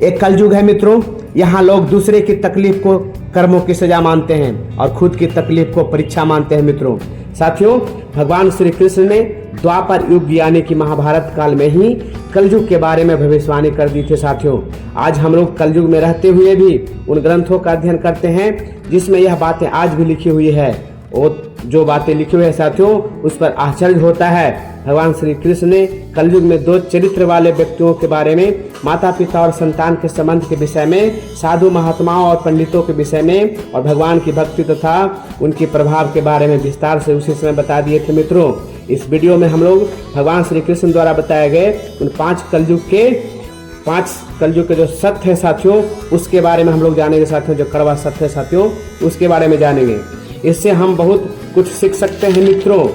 एक कलयुग है मित्रों, यहाँ लोग दूसरे की तकलीफ को कर्मों की सजा मानते हैं और खुद की तकलीफ को परीक्षा मानते हैं मित्रों। साथियों, भगवान श्री कृष्ण ने द्वापर युग यानी कि महाभारत काल में ही कलयुग के बारे में भविष्यवाणी कर दी थी। साथियों, आज हम लोग कलयुग में रहते हुए भी उन ग्रंथों का अध्ययन करते हैं जिसमें यह बातें आज भी लिखी हुई है। और जो बातें लिखी हुई है साथियों, उस पर आश्चर्य होता है। भगवान श्री कृष्ण ने कलयुग में दो चरित्र वाले व्यक्तियों के बारे में, माता पिता और संतान के संबंध के विषय में, साधु महात्माओं और पंडितों के विषय में और भगवान की भक्ति तथा उनके प्रभाव के बारे में विस्तार से उसी समय बता दिए थे मित्रों। इस वीडियो में हम लोग भगवान श्री कृष्ण द्वारा बताए गए उन पांच कलयुग के जो सत्य है साथियों, उसके बारे में हम लोग जानेंगे साथियों। जो कड़वा सत्य है साथियों, उसके बारे में जानेंगे। इससे हम बहुत कुछ सीख सकते हैं मित्रों,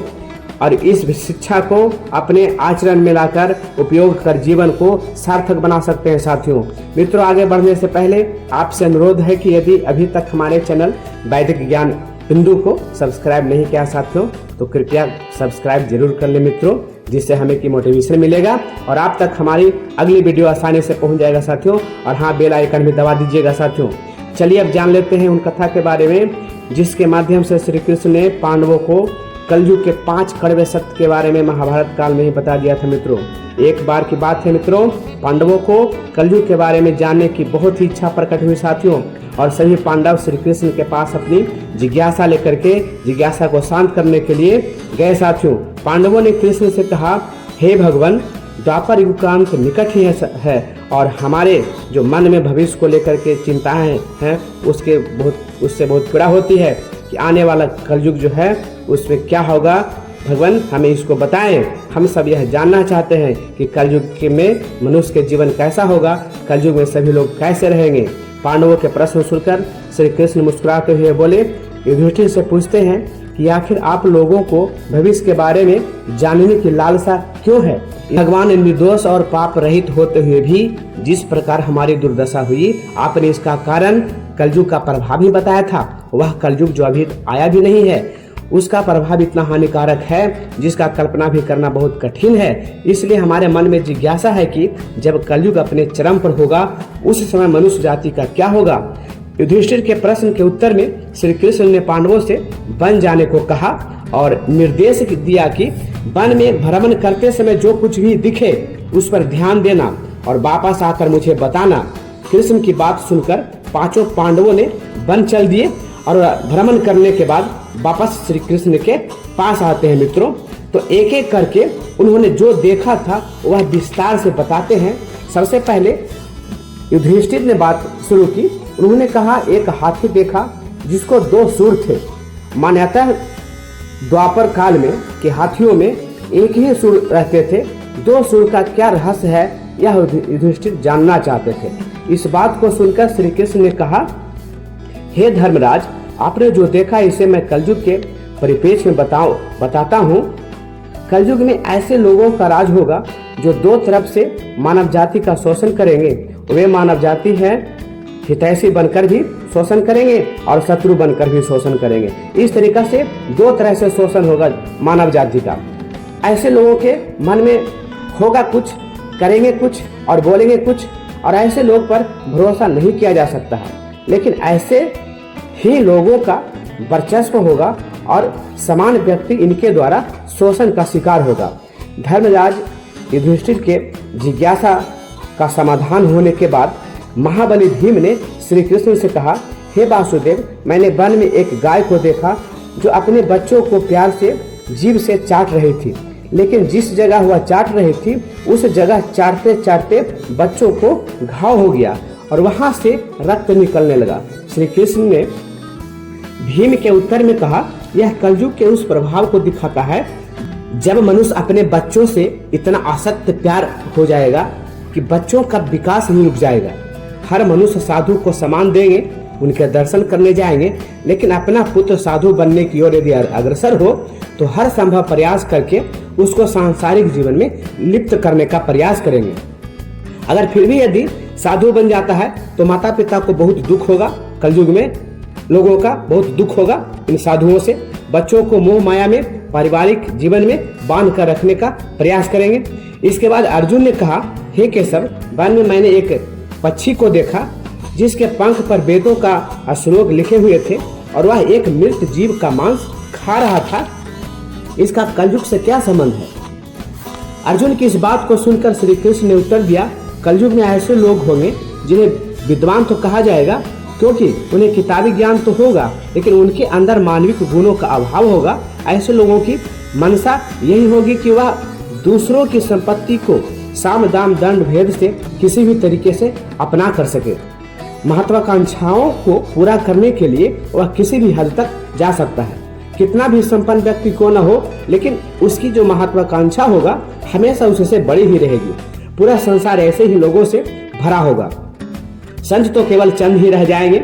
और इस शिक्षा को अपने आचरण में लाकर उपयोग कर जीवन को सार्थक बना सकते हैं साथियों। मित्रों, आगे बढ़ने से पहले आपसे अनुरोध है कि यदि अभी तक हमारे चैनल वैदिक ज्ञान बिंदु को सब्सक्राइब नहीं किया साथियों, तो कृपया सब्सक्राइब जरूर कर ले मित्रों, जिससे हमें की मोटिवेशन मिलेगा और आप तक हमारी अगली वीडियो आसानी से पहुंच जाएगा साथियों। और हाँ, बेल आइकन भी दबा दीजिएगा साथियों। चलिए अब जान लेते हैं उन कथा के बारे में जिसके माध्यम से श्री कृष्ण ने पांडवों को कलयुग के 5 कड़वे सत्य के बारे में महाभारत काल में ही बता दिया था मित्रों। एक बार की बात है मित्रों, पांडवों को कलयुग के बारे में जानने की बहुत ही इच्छा प्रकट हुई साथियों, और सभी पांडव श्री कृष्ण के पास अपनी जिज्ञासा लेकर के जिज्ञासा को शांत करने के लिए गए साथियों। पांडवों ने कृष्ण से कहा, हे भगवान, द्वापर युग का अंत निकट ही है और हमारे जो मन में भविष्य को लेकर के चिंताएं हैं उससे बहुत पीड़ा होती है कि आने वाला कलयुग जो है उसमें क्या होगा। भगवान, हमें इसको बताएं। हम सब यह जानना चाहते हैं कि कलयुग में मनुष्य के जीवन कैसा होगा, कलयुग में सभी लोग कैसे रहेंगे। पांडवों के प्रश्न सुनकर श्री कृष्ण मुस्कुराते हुए बोले, युधिष्ठिर से पूछते हैं कि आखिर आप लोगों को भविष्य के बारे में जानने की लालसा क्यों है। भगवान निर्दोष और पाप रहित होते हुए भी जिस प्रकार हमारी दुर्दशा हुई, आपने इसका कारण कलयुग का प्रभाव ही बताया था। वह कलयुग जो अभी आया भी नहीं है, उसका प्रभाव इतना हानिकारक है जिसका कल्पना भी करना बहुत कठिन है। इसलिए हमारे मन में जिज्ञासा है कि जब कलयुग अपने चरम पर होगा, उस समय मनुष्य जाति का क्या होगा। युधिष्ठिर के प्रश्न के उत्तर में श्री कृष्ण ने पांडवों से वन जाने को कहा और निर्देश दिया कि वन में भ्रमण करते समय जो कुछ भी दिखे उस पर ध्यान देना और वापस आकर मुझे बताना। कृष्ण की बात सुनकर पांचों पांडवों ने वन चल दिए और भ्रमण करने के बाद वापस श्री कृष्ण के पास आते हैं मित्रों। तो एक एक करके उन्होंने जो देखा था वह विस्तार से बताते हैं। सबसे पहले युधिष्ठिर ने बात शुरू की। उन्होंने कहा, एक हाथी देखा जिसको 2 सूंड थे। मान्यता द्वापर काल में के हाथियों में एक ही सूंड रहते थे। 2 सूंड का क्या रहस्य है, यह युधिष्ठिर जानना चाहते थे। इस बात को सुनकर श्री कृष्ण ने कहा, हे धर्मराज, आपने जो देखा इसे मैं कलयुग के परिप्रेक्ष्य में बताता हूँ। कलयुग में ऐसे लोगों का राज होगा जो 2 तरफ से मानव जाति का शोषण करेंगे। वे मानव जाति है हितैषी बनकर भी शोषण करेंगे और शत्रु बनकर भी शोषण करेंगे। इस तरीका से 2 तरह से शोषण होगा मानव जाति का। ऐसे लोगों के मन में होगा कुछ, करेंगे कुछ और बोलेंगे कुछ, और ऐसे लोग पर भरोसा नहीं किया जा सकता है। लेकिन ऐसे ही लोगों का वर्चस्व होगा और समान व्यक्ति इनके द्वारा शोषण का शिकार होगा। धर्मराज युधिष्ठिर के जिज्ञासा का समाधान होने के बाद महाबली भीम ने श्री कृष्ण से कहा, हे वासुदेव, मैंने वन में एक गाय को देखा जो अपने बच्चों को प्यार से जीभ से चाट रही थी। लेकिन जिस जगह वह चाट रही थी उस जगह चाटते चाटते बच्चों को घाव हो गया और वहां से रक्त निकलने लगा। श्री कृष्ण ने भीम के उत्तर में कहा, यह कलयुग के उस प्रभाव को दिखाता है जब मनुष्य अपने बच्चों से इतना आसक्त प्यार हो जाएगा कि बच्चों का विकास ही रुक जाएगा। हर मनुष्य साधु को सम्मान देंगे, उनके दर्शन करने जाएंगे, लेकिन अपना पुत्र साधु बनने की ओर यदि अग्रसर हो तो हर संभव प्रयास करके उसको सांसारिक जीवन में लिप्त करने का प्रयास करेंगे। अगर फिर भी यदि साधु बन जाता है तो माता पिता को बहुत दुख होगा। कलयुग में लोगों का बहुत दुख होगा इन साधुओं से। बच्चों को मोह माया में पारिवारिक जीवन में बांध कर रखने का प्रयास करेंगे। इसके बाद अर्जुन ने कहा, हे केशव, वन में मैंने एक पक्षी को देखा जिसके पंख पर वेदों का श्लोक लिखे हुए थे और वह एक मृत जीव का मांस खा रहा था। इसका कलयुग से क्या संबंध है? अर्जुन की इस बात को सुनकर श्री कृष्ण ने उत्तर दिया, कलयुग में ऐसे लोग होंगे जिन्हें विद्वान तो कहा जाएगा क्योंकि उन्हें किताबी ज्ञान तो होगा, लेकिन उनके अंदर मानविक गुणों का अभाव होगा। ऐसे लोगों की मनसा यही होगी कि वह दूसरों की संपत्ति को साम दाम दंड भेद से किसी भी तरीके से अपना कर सके। महत्वाकांक्षाओं को पूरा करने के लिए वह किसी भी हद तक जा सकता है। कितना भी संपन्न व्यक्ति को न हो, लेकिन उसकी जो महत्वाकांक्षा होगा हमेशा उससे बड़ी ही रहेगी। पूरा संसार ऐसे ही लोगों से भरा होगा। संत तो केवल चंद ही रह जाएंगे।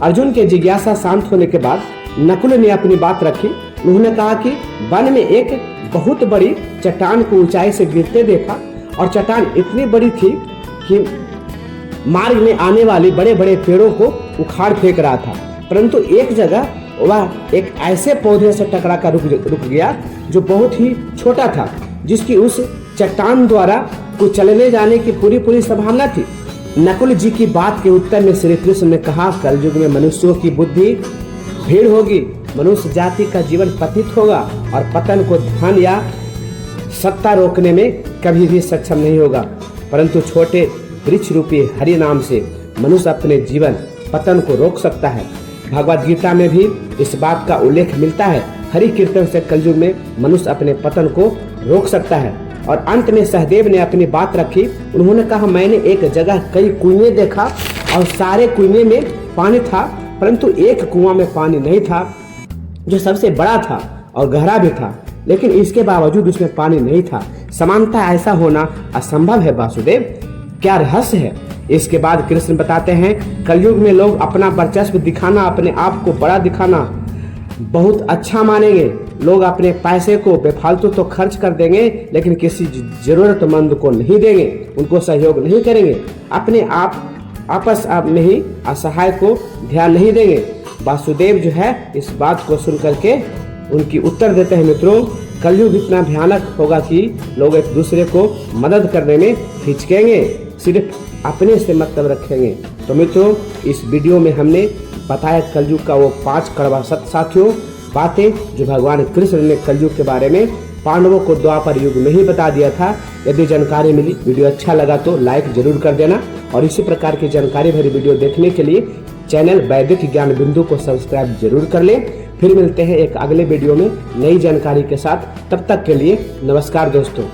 अर्जुन के जिज्ञासा शांत होने के बाद नकुल ने अपनी बात रखी। उन्होंने कहा कि वन में एक बहुत बड़ी चट्टान को ऊंचाई से गिरते देखा और चट्टान इतनी बड़ी थी कि मार्ग में आने वाले बड़े बड़े पेड़ों को उखाड़ फेंक रहा था, परंतु एक जगह वह एक ऐसे पौधे से टकरा कर रुक गया जो बहुत ही छोटा था, जिसकी उस चट्टान द्वारा कुछ चलने जाने की पूरी संभावना थी। नकुल जी की बात के उत्तर में श्री कृष्ण ने कहा, कलयुग में मनुष्यों की बुद्धि भीड़ होगी, मनुष्य जाति का जीवन पतित होगा और पतन को धन या सत्ता रोकने में कभी भी सक्षम नहीं होगा, परंतु छोटे वृक्ष रूपी हरि नाम से मनुष्य अपने जीवन पतन को रोक सकता है। भगवद गीता में भी इस बात का उल्लेख मिलता है। हरि कीर्तन से कलयुग में मनुष्य अपने पतन को रोक सकता है। और अंत में सहदेव ने अपनी बात रखी। उन्होंने कहा, मैंने एक जगह कई कुएं देखा और सारे कुएं में पानी था, परंतु एक कुआं में पानी नहीं था जो सबसे बड़ा था और गहरा भी था, लेकिन इसके बावजूद उसमें पानी नहीं था। समानता ऐसा होना असंभव है वासुदेव, क्या रहस्य है? इसके बाद कृष्ण बताते हैं, कलयुग में लोग अपना वर्चस्व दिखाना, अपने आप को बड़ा दिखाना बहुत अच्छा मानेंगे। लोग अपने पैसे को बेफालतू तो खर्च कर देंगे, लेकिन किसी जरूरतमंद को नहीं देंगे, उनको सहयोग नहीं करेंगे, अपने आप आपस में ही असहाय को ध्यान नहीं देंगे। वासुदेव जो है इस बात को सुन करके उनकी उत्तर देते हैं, मित्रों कलयुग इतना भयानक होगा कि लोग एक दूसरे को मदद करने में हिचकेंगे, सिर्फ अपने से मतलब रखेंगे। तो मित्रों इस वीडियो में हमने बताया कलयुग का वो 5 कड़वा सत्य साथियों बातें जो भगवान कृष्ण ने कलयुग के बारे में पांडवों को द्वापर युग में ही बता दिया था। यदि जानकारी मिली, वीडियो अच्छा लगा तो लाइक जरूर कर देना और इसी प्रकार की जानकारी भरी वीडियो देखने के लिए चैनल वैदिक ज्ञान बिंदु को सब्सक्राइब जरूर कर लें। फिर मिलते हैं एक अगले वीडियो में नई जानकारी के साथ। तब तक के लिए नमस्कार दोस्तों।